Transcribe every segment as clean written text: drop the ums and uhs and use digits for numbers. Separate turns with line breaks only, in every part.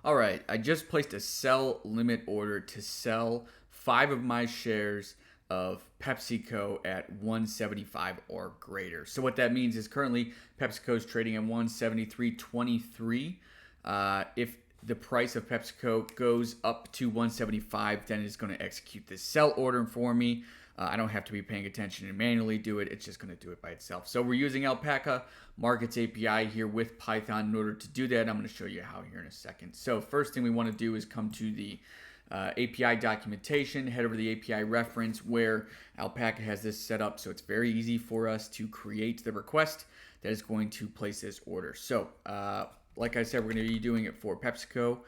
All right, I just placed a sell limit order to sell 5 of my shares of PepsiCo at 175 or greater. So what that means is currently PepsiCo is trading at 173.23. If the price of PepsiCo goes up to 175, then it's going to execute this sell order for me. I don't have to be paying attention and manually do it. It's just going to do it by itself. So we're using Alpaca Markets API here with Python in order to do that. I'm going to show you how here in a second. So first thing we want to do is come to the API documentation, head over to the API reference where Alpaca has this set up. So it's very easy for us to create the request that is going to place this order. So like I said, we're going to be doing it for PepsiCo.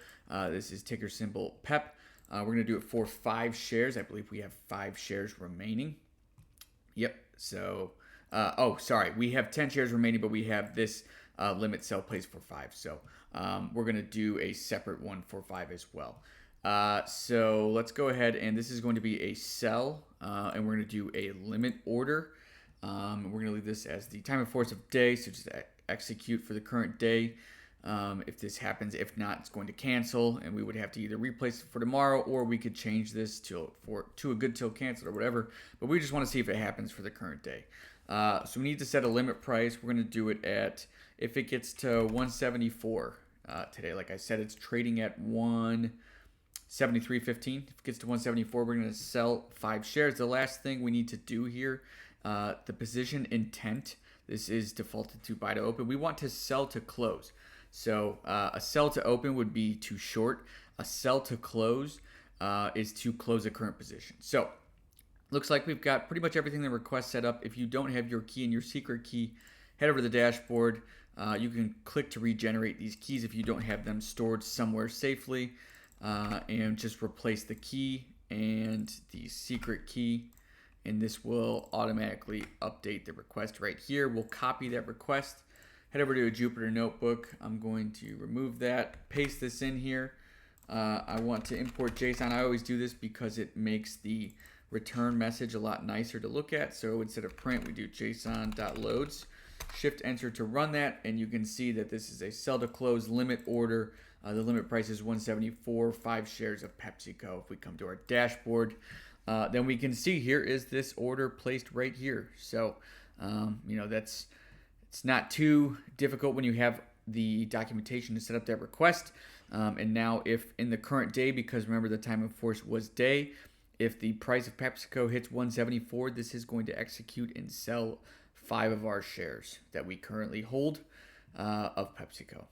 This is ticker symbol PEP. We're going to do it for 5 shares. I believe we have 5 shares remaining. Yep. So, we have 10 shares remaining, but we have this limit sell place for 5. So we're going to do a separate one for 5 as well. So let's go ahead, and this is going to be a sell, and we're going to do a limit order. We're going to leave this as the time and force of day, so just execute for the current day. If this happens, if not, it's going to cancel, and we would have to either replace it for tomorrow, or we could change this to a good till cancel or whatever. But we just want to see if it happens for the current day. So we need to set a limit price. We're going to do it at, if it gets to 174 today, like I said, it's trading at 173.15. If it gets to 174, we're going to sell 5 shares. The last thing we need to do here, the position intent, this is defaulted to buy to open. We want to sell to close. So a sell to open would be too short. A sell to close is to close a current position. So looks like we've got pretty much everything in the request set up. If you don't have your key and your secret key, head over to the dashboard. You can click to regenerate these keys if you don't have them stored somewhere safely, and just replace the key and the secret key, and this will automatically update the request right here. We'll copy that request. Head over to a Jupyter notebook. I'm going to remove that, paste this in here. I want to import JSON. I always do this because it makes the return message a lot nicer to look at. So instead of print, we do json.loads. Shift enter to run that, and you can see that this is a sell to close limit order. The limit price is 174, 5 shares of PepsiCo. If we come to our dashboard, then we can see here is this order placed right here. So, it's not too difficult when you have the documentation to set up that request. And now if in the current day, because remember the time of force was day, if the price of PepsiCo hits 174, this is going to execute and sell 5 of our shares that we currently hold of PepsiCo.